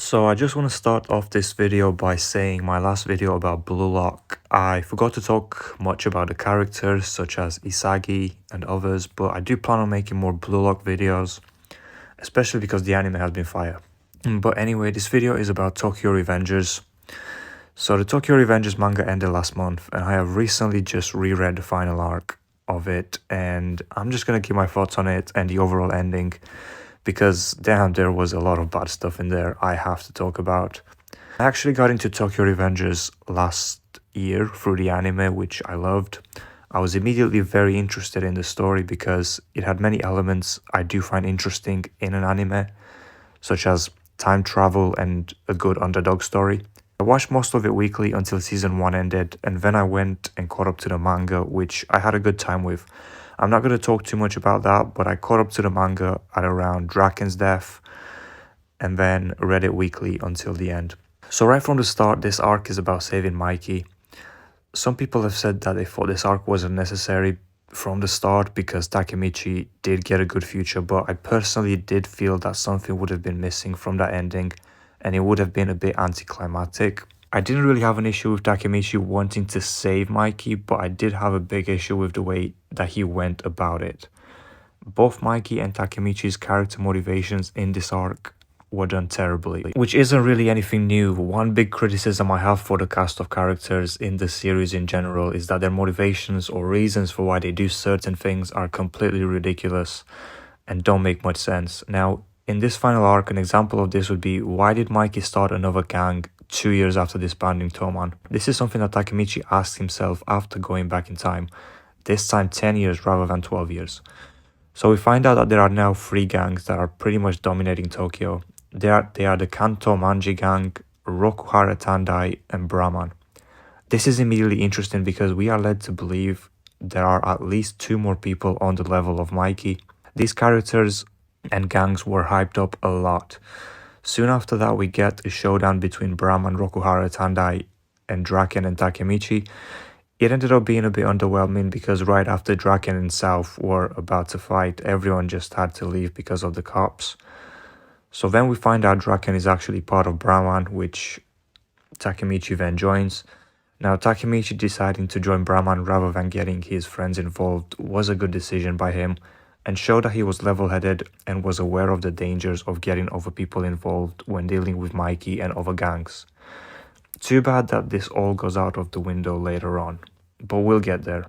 So I just want to start off this video by saying my last video about Blue Lock, I forgot to talk much about the characters such as Isagi and others, but I do plan on making more Blue Lock videos, especially because the anime has been fire. But anyway, this video is about Tokyo Revengers. So the Tokyo Revengers manga ended last month and I have recently just reread the final arc of it, and I'm just going to give my thoughts on it and the overall ending, because damn, there was a lot of bad stuff in there I have to talk about. I actually got into Tokyo Revengers last year through the anime, which I loved. I was immediately very interested in the story because it had many elements I do find interesting in an anime, such as time travel and a good underdog story. I watched most of it weekly until season 1 ended, and then I went and caught up to the manga, which I had a good time with. I'm not going to talk too much about that, but I caught up to the manga at around Draken's death and then read it weekly until the end. So right from the start, this arc is about saving Mikey. Some people have said that they thought this arc wasn't necessary from the start because Takemichi did get a good future, but I personally did feel that something would have been missing from that ending and it would have been a bit anticlimactic. I didn't really have an issue with Takemichi wanting to save Mikey, but I did have a big issue with the way that he went about it. Both Mikey and Takemichi's character motivations in this arc were done terribly, which isn't really anything new. One big criticism I have for the cast of characters in the series in general is that their motivations or reasons for why they do certain things are completely ridiculous and don't make much sense. Now, in this final arc, an example of this would be, why did Mikey start another gang 2 years after disbanding Toman? This is something that Takemichi asked himself after going back in time, this time 10 years rather than 12 years. So we find out that there are now 3 gangs that are pretty much dominating Tokyo. They are the Kanto Manji gang, Rokuhara Tandai, and Brahman. This is immediately interesting because we are led to believe there are at least 2 more people on the level of Mikey. These characters and gangs were hyped up a lot. Soon after that, we get a showdown between Brahman, Rokuhara Tandai, and Draken and Takemichi. It ended up being a bit underwhelming because right after Draken and South were about to fight, everyone just had to leave because of the cops. So then we find out Draken is actually part of Brahman, which Takemichi then joins. Now, Takemichi deciding to join Brahman rather than getting his friends involved was a good decision by him, and showed that he was level-headed and was aware of the dangers of getting other people involved when dealing with Mikey and other gangs. Too bad that this all goes out of the window later on, but we'll get there.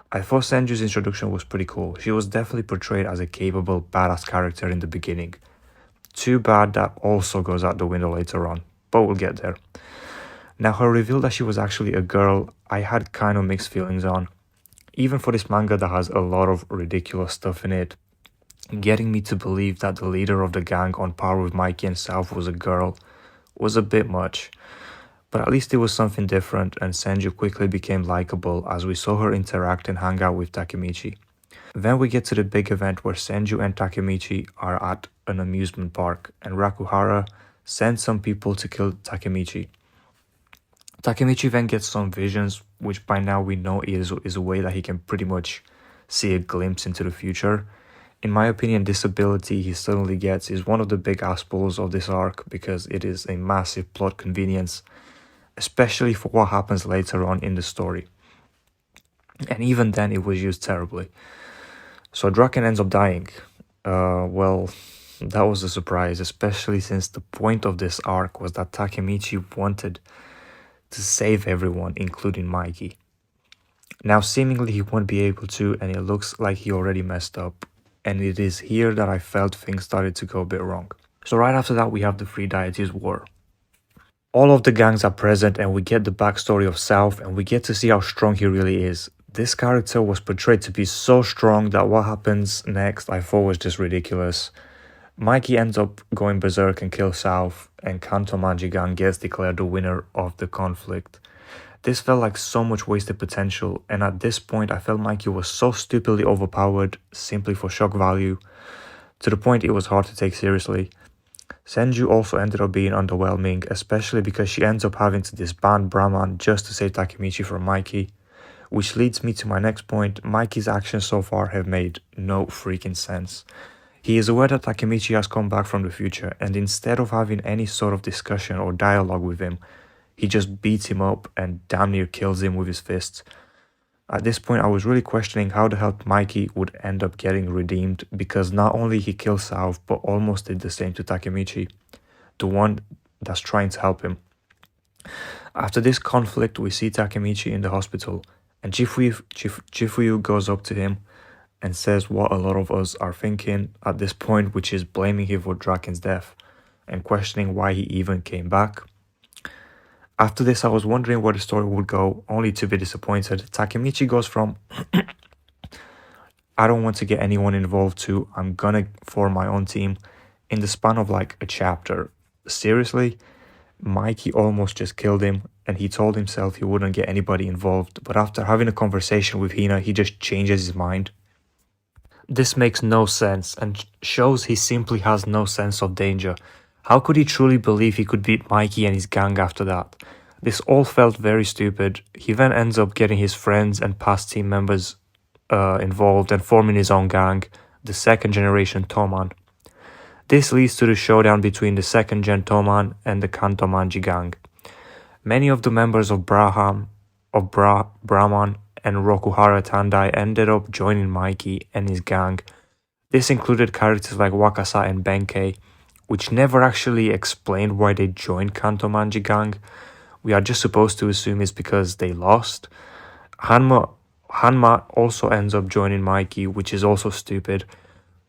I thought Senju's introduction was pretty cool. She was definitely portrayed as a capable, badass character in the beginning. Too bad that also goes out the window later on, but we'll get there. Now, her reveal that she was actually a girl, I had kind of mixed feelings on. Even for this manga that has a lot of ridiculous stuff in it, getting me to believe that the leader of the gang on par with Mikey and South was a girl was a bit much. But at least it was something different, and Senju quickly became likable as we saw her interact and hang out with Takemichi. Then we get to the big event where Senju and Takemichi are at an amusement park, and Rakuhara sends some people to kill Takemichi. Takemichi then gets some visions, which by now we know is a way that he can pretty much see a glimpse into the future. In my opinion, this ability he suddenly gets is one of the big assholes of this arc because it is a massive plot convenience, especially for what happens later on in the story. And even then it was used terribly. So Draken ends up dying. Well, that was a surprise, especially since the point of this arc was that Takemichi wanted to save everyone, including Mikey. Now seemingly he won't be able to, and it looks like he already messed up, and it is here that I felt things started to go a bit wrong. So right after that we have the 3 deities war. All of the gangs are present and we get the backstory of South and we get to see how strong he really is. This character was portrayed to be so strong that what happens next I thought was just ridiculous. Mikey ends up going berserk and kills South, and Kanto Manji Gang gets declared the winner of the conflict. This felt like so much wasted potential, and at this point I felt Mikey was so stupidly overpowered simply for shock value, to the point it was hard to take seriously. Senju also ended up being underwhelming, especially because she ends up having to disband Brahman just to save Takemichi from Mikey. Which leads me to my next point, Mikey's actions so far have made no freaking sense. He is aware that Takemichi has come back from the future, and instead of having any sort of discussion or dialogue with him, he just beats him up and damn near kills him with his fists. At this point, I was really questioning how the hell Mikey would end up getting redeemed, because not only he killed South, but almost did the same to Takemichi, the one that's trying to help him. After this conflict, we see Takemichi in the hospital, and Chifuyu goes up to him and says what a lot of us are thinking at this point, which is blaming him for Draken's death and questioning why he even came back. After this, I was wondering where the story would go, only to be disappointed. Takemichi goes from I don't want to get anyone involved to I'm gonna form my own team in the span of like a chapter. Seriously? Mikey almost just killed him, and he told himself he wouldn't get anybody involved, but after having a conversation with Hina, he just changes his mind. This makes no sense and shows he simply has no sense of danger. How could he truly believe he could beat Mikey and his gang after that? This all felt very stupid. He then ends up getting his friends and past team members involved and forming his own gang, the second generation Toman. This leads to the showdown between the second gen Toman and the Kantomanji gang. Many of the members of Brahman and Rokuhara Tandai ended up joining Mikey and his gang. This included characters like Wakasa and Benkei, which never actually explained why they joined Kantomanji gang. We are just supposed to assume it's because they lost. Hanma also ends up joining Mikey, which is also stupid.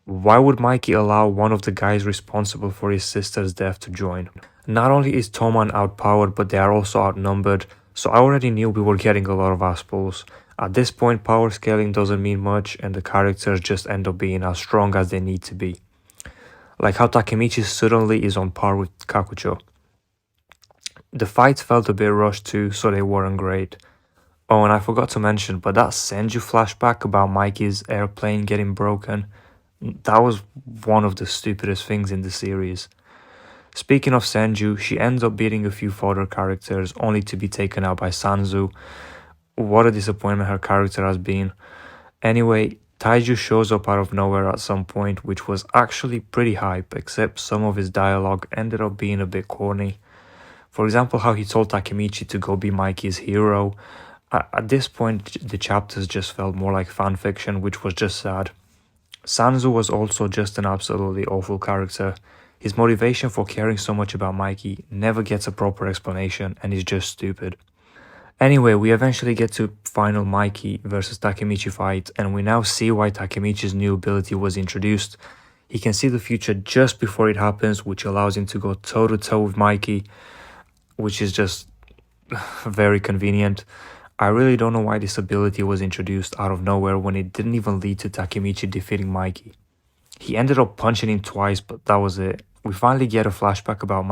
Why would Mikey allow one of the guys responsible for his sister's death to join? Not only is Toman outpowered, but they are also outnumbered, so I already knew we were getting a lot of ass pulls. At this point, power scaling doesn't mean much, and the characters just end up being as strong as they need to be. Like how Takemichi suddenly is on par with Kakucho. The fights felt a bit rushed too, so they weren't great. Oh, and I forgot to mention, but that Senju flashback about Mikey's airplane getting broken, that was one of the stupidest things in the series. Speaking of Senju, she ends up beating a few fodder characters only to be taken out by Sanzu. What a disappointment her character has been. Anyway, Taiju shows up out of nowhere at some point, which was actually pretty hype, except some of his dialogue ended up being a bit corny. For example, how he told Takemichi to go be Mikey's hero. At this point, the chapters just felt more like fanfiction, which was just sad. Sanzu was also just an absolutely awful character. His motivation for caring so much about Mikey never gets a proper explanation and is just stupid. Anyway, we eventually get to final Mikey versus Takemichi fight, and we now see why Takemichi's new ability was introduced. He can see the future just before it happens, which allows him to go toe-to-toe with Mikey, which is just very convenient. I really don't know why this ability was introduced out of nowhere when it didn't even lead to Takemichi defeating Mikey. He ended up punching him twice, but that was it. We finally get a flashback about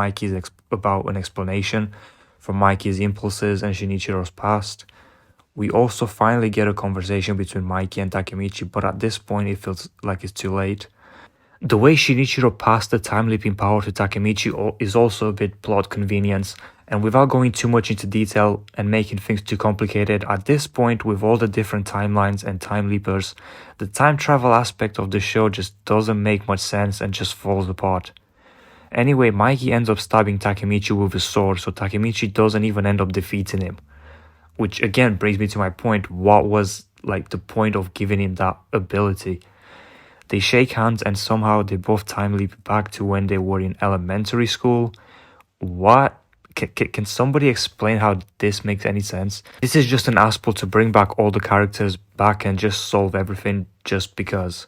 about an explanation for Mikey's impulses and Shinichiro's past. We also finally get a conversation between Mikey and Takemichi, but at this point it feels like it's too late. The way Shinichiro passed the time leaping power to Takemichi is also a bit plot convenience, and without going too much into detail and making things too complicated, at this point with all the different timelines and time leapers, the time travel aspect of the show just doesn't make much sense and just falls apart. Anyway, Mikey ends up stabbing Takemichi with his sword, so Takemichi doesn't even end up defeating him. Which again brings me to my point, what was like the point of giving him that ability? They shake hands and somehow they both time leap back to when they were in elementary school. What? Can somebody explain how this makes any sense? This is just an ass-pull to bring back all the characters back and just solve everything just because.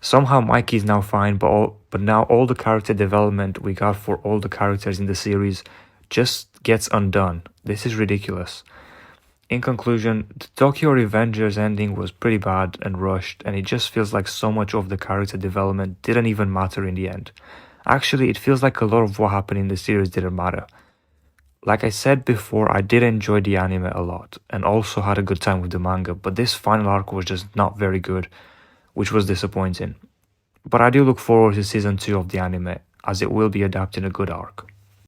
Somehow Mikey is now fine, but now all the character development we got for all the characters in the series just gets undone. This is ridiculous. In conclusion, the Tokyo Revengers ending was pretty bad and rushed, and it just feels like so much of the character development didn't even matter in the end. Actually, it feels like a lot of what happened in the series didn't matter. Like I said before, I did enjoy the anime a lot, and also had a good time with the manga, but this final arc was just not very good, which was disappointing. But I do look forward to season 2 of the anime, as it will be adapting a good arc.